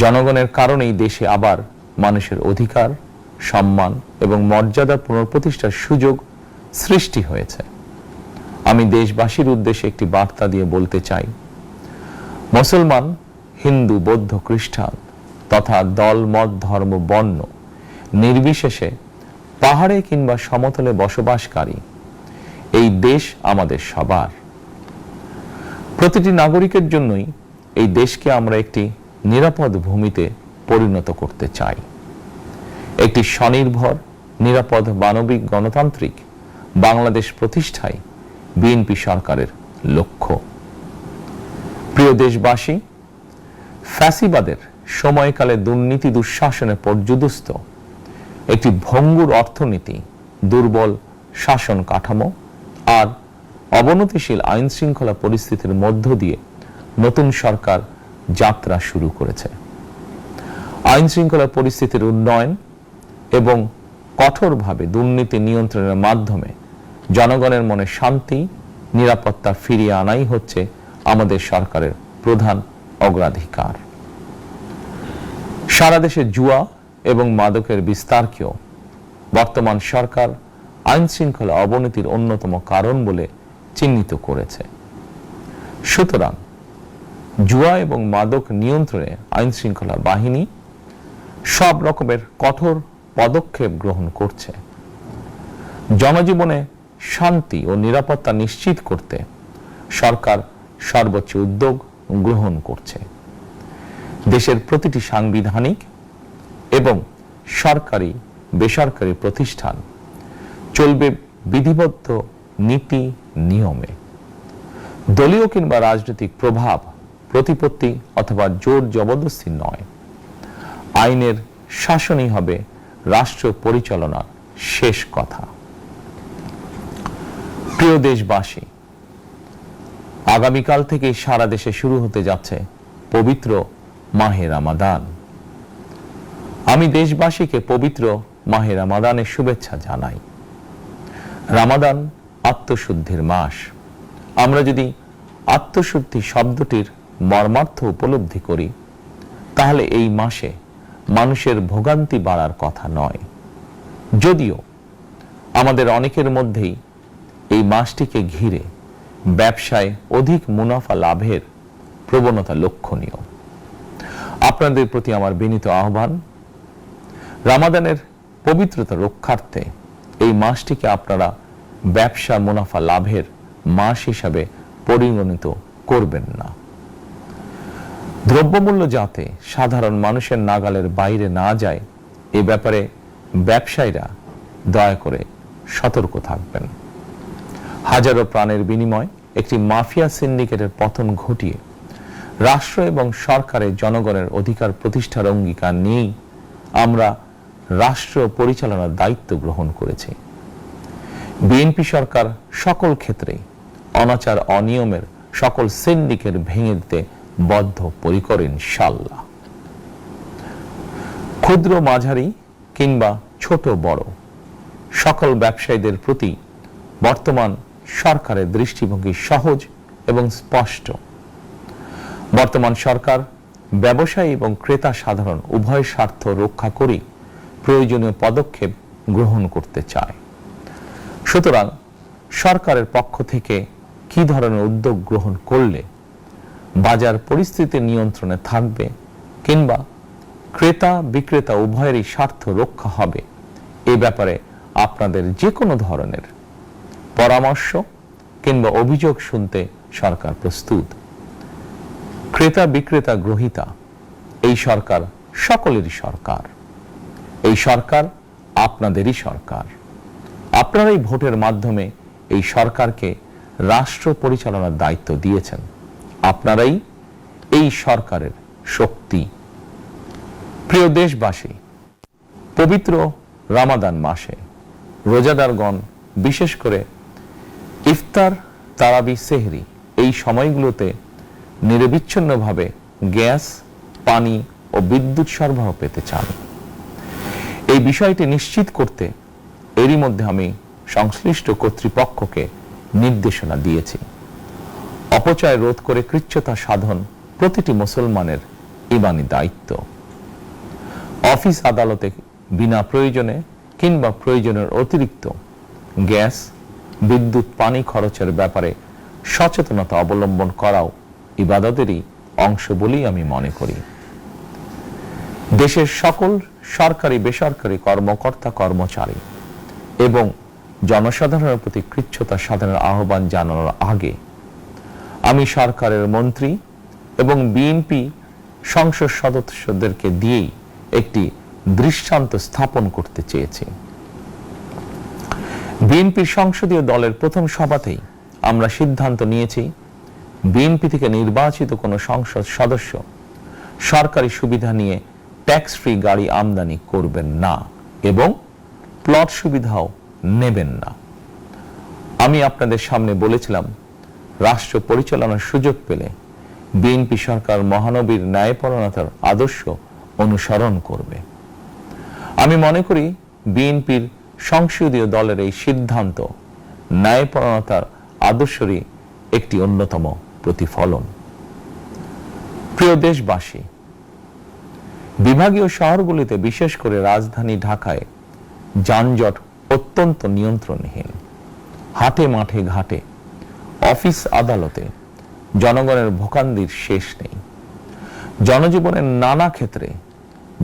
জনগণের কারণেই দেশে আবার মানুষের অধিকার, সম্মান এবং মর্যাদা পুনঃপ্রতিষ্ঠার সুযোগ সৃষ্টি হয়েছে। আমি দেশবাসীর উদ্দেশ্যে একটি বার্তা দিয়ে বলতে চাই, মুসলমান, হিন্দু, বৌদ্ধ, খ্রিস্টান তথা দল, মত, ধর্ম, বর্ণ নির্বিশেষে পাহাড়ে কিংবা সমতলে বসবাসকারী এই দেশ আমাদের সবার। প্রতিটি নাগরিকের জন্যই এই দেশকে আমরা একটি নিরাপদ ভূমিতে পরিণত করতে চাই। একটি স্বনির্ভর, নিরাপদ, মানবিক, গণতান্ত্রিক বাংলাদেশ প্রতিষ্ঠাই বিএনপি সরকারের লক্ষ্য। প্রিয় দেশবাসী, ফ্যাসিবাদের সময়কালে দুর্নীতি, দুঃশাসনে পর্যুদস্ত একটি ভঙ্গুর অর্থনীতি, দুর্বল শাসন কাঠামো আর অবনতিশীল আইন শৃঙ্খলা পরিস্থিতির মধ্য দিয়ে নতুন সরকার যাত্রা শুরু করেছে। আইন শৃঙ্খলা পরিস্থিতির উন্নয়ন এবং কঠোরভাবে দুর্নীতি নিয়ন্ত্রণের মাধ্যমে জনগণের মনে শান্তি, নিরাপত্তা ফিরিয়ে আনাই হচ্ছে আমাদের সরকারের প্রধান অগ্রাধিকার। সারা দেশে জুয়া এবং মাদকের বিস্তারকেও বর্তমান সরকার আইন শৃঙ্খলা অবনতির অন্যতম কারণ বলে চিহ্নিত করেছে। সুতরাং জুয়া এবং মাদক নিয়ন্ত্রণে আইন শৃঙ্খলা বাহিনী সব রকমের কঠোর পদক্ষেপ গ্রহণ করছে। জনজীবনে শান্তি ও নিরাপত্তা নিশ্চিত করতে সরকার সর্বোচ্চ উদ্যোগ গ্রহণ করছে। দেশের প্রতিটি সাংবিধানিক এবং সরকারি, বেসরকারি প্রতিষ্ঠান চলবে বিধিবদ্ধ নীতি নিয়মে। দলীয় কিংবা রাজনৈতিক প্রভাব, প্রতিপত্তি অথবা জোর জবরদস্তি নয়। আইনের শাসনই হবে রাষ্ট্র পরিচালনার শেষ কথা। প্রিয় দেশবাসী, আগামীকাল থেকে সারা দেশে শুরু হতে যাচ্ছে পবিত্র মাহে রমাদান। আমি দেশবাসীকে পবিত্র মাহে রমাদানের শুভেচ্ছা জানাই। রমাদান আত্মশুদ্ধির মাস। আমরা যদি আত্মশুদ্ধি শব্দটির মর্মার্থ উপলব্ধি করি, তাহলে এই মাসে মানুষের ভোগান্তি বাড়ার কথা নয়। যদিও আমাদের অনেকের মধ্যেই এই মাসটিকে ঘিরে ব্যবসায় অধিক মুনাফা লাভের প্রবণতা লক্ষণীয়। আপনাদের প্রতি আমার বিনীত আহ্বান, রমাদানের পবিত্রতা রক্ষার্থে এই মাসটিকে আপনারা ব্যবসা মুনাফা লাভের মাস হিসাবে পরিগণিত করবেন না। দ্রব্যমূল্য যাতে সাধারণ মানুষের নাগালের বাইরে না যায়, এ ব্যাপারে ব্যবসায়ীরা দয়া করে সতর্ক থাকবেন। হাজারো প্রাণের বিনিময় একটি মাফিয়া সিন্ডিকেটের পতন ঘটিয়ে রাষ্ট্র এবং সরকারের জনগণের অধিকার প্রতিষ্ঠার অঙ্গীকার নিয়েই আমরা রাষ্ট্র পরিচালনার দায়িত্ব গ্রহণ করেছি। বিএনপি সরকার সকল ক্ষেত্রে অনাচার, অনিয়মের সকল সিন্ডিকেট ভেঙে দিতে বদ্ধপরিকর ইনশাআল্লাহ। ক্ষুদ্র, মাঝারি কিংবা ছোট বড় সকল ব্যবসায়ীদের প্রতি বর্তমান সরকারের দৃষ্টিভঙ্গি সহজ এবং স্পষ্ট। বর্তমান সরকার ব্যবসায়ী এবং ক্রেতা সাধারণ উভয় স্বার্থ রক্ষা করে প্রয়োজনীয় পদক্ষেপ গ্রহণ করতে চায়। সুতরাং সরকারের পক্ষ থেকে কি ধরনের উদ্যোগ গ্রহণ করলে বাজার পরিস্থিতি নিয়ন্ত্রণে থাকবে কিংবা ক্রেতা বিক্রেতা উভয়েরই স্বার্থ রক্ষা হবে, এ ব্যাপারে আপনাদের যে কোনো ধরনের পরামর্শ কিংবা অভিযোগ শুনতে সরকার প্রস্তুত। ক্রেতা বিক্রেতা গ্রহীতা এই সরকার সকলেরই সরকার। এই সরকার আপনাদেরই সরকার। আপনারাই ভোটের মাধ্যমে এই সরকারকে রাষ্ট্র পরিচালনার দায়িত্ব দিয়েছেন। আপনারাই এই সরকারের শক্তি। প্রিয় দেশবাসী, পবিত্র রমাদান মাসে রোজাদারগণ বিশেষ করে ইফতার, তারাবি, সেহরি এই সময়গুলোতে নিরবিচ্ছিন্নভাবে গ্যাস, পানি ও বিদ্যুৎ সরবরাহ পেতে চান। এই বিষয়টি নিশ্চিত করতে এরই মধ্যে আমি সংশ্লিষ্ট কর্তৃপক্ষকে নির্দেশনা দিয়েছি। অপচয় রোধ করে কৃচ্ছ্রতা সাধন প্রতিটি মুসলমানের ইমানি দায়িত্ব। অফিস আদালতে বিনা প্রয়োজনে কিংবা প্রয়োজনের অতিরিক্ত গ্যাস, বিদ্যুৎ, পানি খরচের ব্যাপারে সচেতনতা অবলম্বন করাও ইবাদতেরই অংশ বলেই আমি মনে করি। দেশের সকল সরকারি বেসরকারি কর্মকর্তা কর্মচারী এবং জনসাধারণের প্রতি কৃচ্ছ্রতা সাধনের আহ্বান জানানোর আগে আমি সরকারের মন্ত্রী এবং বিএনপি সংসদ সদস্যদেরকে দিয়েই একটি দৃষ্টান্ত স্থাপন করতে চেয়েছি। বিএনপির সংসদীয় দলের প্রথম সভাতেই আমরা সিদ্ধান্ত নিয়েছি, বিএনপি থেকে নির্বাচিত কোনো সংসদ সদস্য সরকারি সুবিধা নিয়ে ট্যাক্স ফ্রি গাড়ি আমদানি করবেন না এবং প্লট সুবিধাও নেবেন না। আমি আপনাদের সামনে বলেছিলাম, রাষ্ট্র পরিচালনার সুযোগ পেলে বিএনপি সরকার মহানবীর ন্যায়পরায়ণতার আদর্শ অনুসরণ করবে। আমি মনে করি বিএনপির সংসদীয় দলের এই সিদ্ধান্ত ন্যায়পরায়ণতার আদর্শেরই একটি অন্যতম প্রতিফলন। প্রিয় দেশবাসী, বিভাগীয় শহরগুলিতে বিশেষ করে রাজধানী ঢাকায় যানজট অত্যন্ত নিয়ন্ত্রণহীন। হাটে মাঠে ঘাটে, অফিস আদালতে জনগণের ভোগান্তির শেষ নেই। জনজীবনের নানা ক্ষেত্রে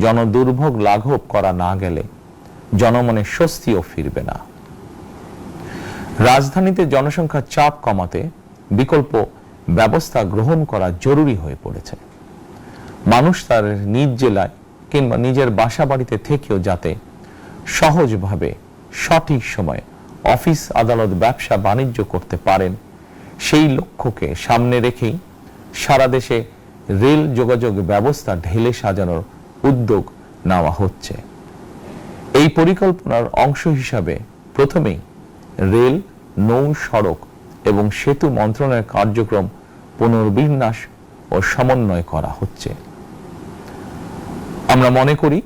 জনদুর্ভোগ লাঘব করা না গেলে জনমনে স্বস্তিও ফিরবে না। রাজধানীতে জনসংখ্যার চাপ কমাতে বিকল্প ব্যবস্থা গ্রহণ করা জরুরি হয়ে পড়েছে। মানুষ তার নিজ জেলায় কিংবা নিজের বাসা বাড়িতে থেকেও যাতে সহজভাবে সঠিক সময়ে অফিস, আদালত, ব্যবসা বাণিজ্য করতে পারেন, সেই লক্ষ্যকে সামনে রেখেই সারা দেশে রেল যোগাযোগ ব্যবস্থা ঢেলে সাজানোর উদ্যোগ নেওয়া হচ্ছে। এই পরিকল্পনার অংশ হিসাবে প্রথমেই রেল, নৌ, সড়ক এবং সেতু মন্ত্রণালয়ের কার্যক্রম পুনর্বিন্যাস ও সমন্বয় করা হচ্ছে। আমরা মনে করি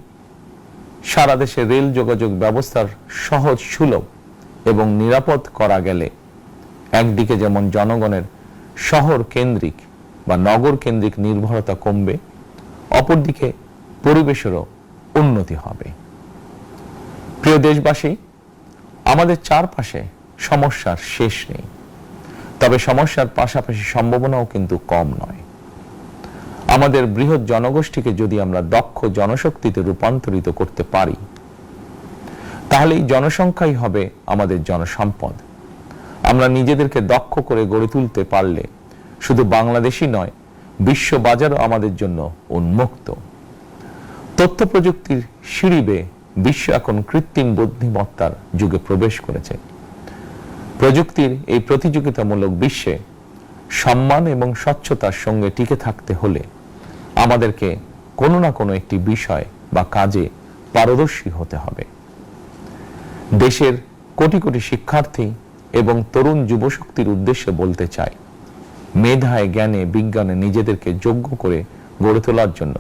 সারা দেশে রেল যোগাযোগ ব্যবস্থার সহজ, সুলভ এবং নিরাপদ করা গেলে একদিকে যেমন জনগণের শহর কেন্দ্রিক বা নগর কেন্দ্রিক নির্ভরতা কমবে, অপরদিকে পরিবেশেরও উন্নতি হবে। প্রিয় দেশবাসী, আমাদের চারপাশে সমস্যার শেষ নেই, তবে সমস্যার পাশাপাশি সম্ভাবনাও কিন্তু কম নয়। আমাদের বৃহৎ জনগোষ্ঠীকে যদি আমরা দক্ষ জনশক্তিতে রূপান্তরিত করতে পারি, তাহলে এই জনসংখ্যাই হবে আমাদের জনসম্পদ। আমরা নিজেদেরকে দক্ষ করে গড়ে তুলতে পারলে শুধু বাংলাদেশই নয়, বিশ্ব বাজারও আমাদের জন্য উন্মুক্ত। তথ্য প্রযুক্তির সিঁড়ি বেয়ে বিশ্ব এখন কৃত্রিম বুদ্ধিমত্তার যুগে প্রবেশ করেছে। প্রযুক্তির এই প্রতিযোগিতামূলক বিশ্বে সম্মান এবং স্বচ্ছতার সঙ্গে টিকে থাকতে হলে আমাদেরকে কোনো না কোনো একটি বিষয় বা কাজে পারদর্শী হতে হবে। দেশের কোটি কোটি শিক্ষার্থী এবং তরুণ যুবশক্তির উদ্দেশ্যে বলতে চাই, মেধায়, জ্ঞানে, বিজ্ঞানে নিজেদেরকে যোগ্য করে গড়ে তোলার জন্য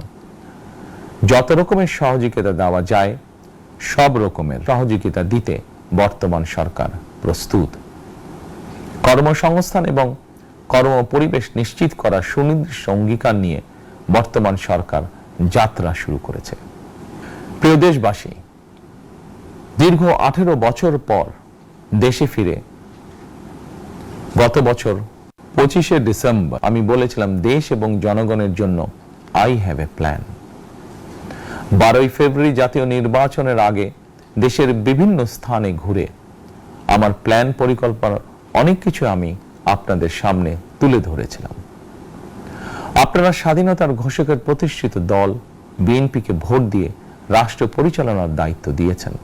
যত রকমের সহযোগিতা দেওয়া যায়, সব রকমের সহযোগিতা দিতে বর্তমান সরকার প্রস্তুত। কর্মসংস্থান এবং কর্ম পরিবেশ নিশ্চিত করার সুনির্দিষ্ট অঙ্গীকার নিয়ে বর্তমান সরকার যাত্রা শুরু করেছে। প্রিয় দেশবাসী, দীর্ঘ 18 বছর পর দেশে ফিরে গত বছর 25শে ডিসেম্বর আমি বলেছিলাম, দেশ এবং জনগণের জন্য আই হ্যাভ এ প্ল্যান। 12ই ফেব্রুয়ারি জাতীয় নির্বাচনের আগে দেশের বিভিন্ন স্থানে ঘুরে আমার প্ল্যান, পরিকল্পনার অনেক কিছু আমি আপনাদের সামনে তুলে ধরেছিলাম। আপনারা স্বাধীনতার ঘোষকের প্রতিষ্ঠিত দল বিএনপিকে ভোট দিয়ে রাষ্ট্র পরিচালনার দায়িত্ব দিয়েছেন,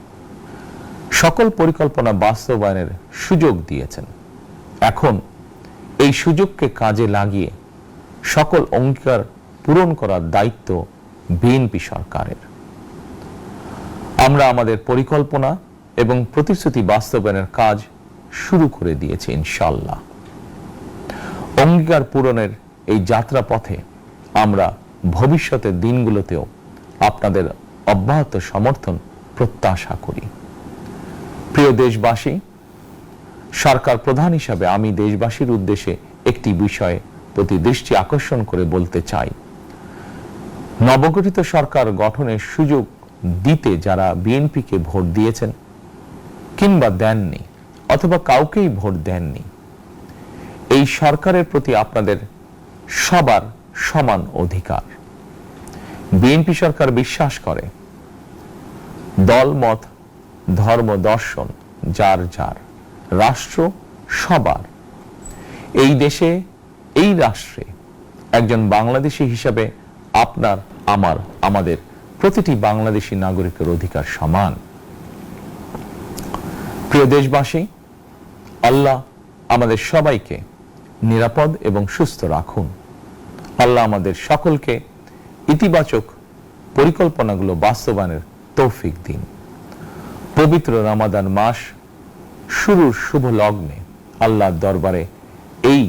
সকল পরিকল্পনা বাস্তবায়নের সুযোগ দিয়েছেন। এখন এই সুযোগকে কাজে লাগিয়ে সকল অঙ্গীকার পূরণ করার দায়িত্ব বিএনপি সরকারের। আমরা আমাদের পরিকল্পনা এবং প্রতিশ্রুতি বাস্তবায়নের কাজ শুরু করে দিয়েছি ইনশাআল্লাহ। অঙ্গীকার পূরণের এই যাত্রা পথে আমরা ভবিষ্যতের দিনগুলোতেও আপনাদের অব্যাহত সমর্থন প্রত্যাশা করি। প্রিয় দেশবাসী, সরকার প্রধান হিসাবে আমি দেশবাসীর উদ্দেশ্যে একটি বিষয়ে প্রতি দৃষ্টি আকর্ষণ করে বলতে চাই। নবগঠিত সরকার গঠনের সুযোগ দিতে যারা বিএনপিকে ভোট দিয়েছেন কিংবা দেননি অথবা কাউকেই ভোট দেননি, এই সরকারের প্রতি আপনাদের সবার সমান অধিকার। বিএনপি সরকার বিশ্বাস করে দল মত ধর্ম দর্শন যার যার, রাষ্ট্র সবার। এই দেশে এই রাষ্ট্রে একজন বাংলাদেশী হিসাবে আপনার আমার আমাদের প্রতিটি বাংলাদেশী নাগরিকের অধিকার সমান। প্রিয় দেশবাসী, আল্লাহ আমাদের সবাইকে নিরাপদ এবং সুস্থ রাখুন। আল্লাহ আমাদের সকলকে ইতিবাচক পরিকল্পনাগুলো বাস্তবায়নের তৌফিক দিন। পবিত্র রমাদান মাস শুরুর শুভ লগ্নে আল্লাহর দরবারে এই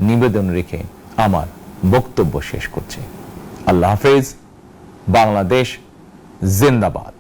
নিবেদন রেখে আমার বক্তব্য শেষ করছি। আল্লাহ হাফেজ। বাংলাদেশ জিন্দাবাদ।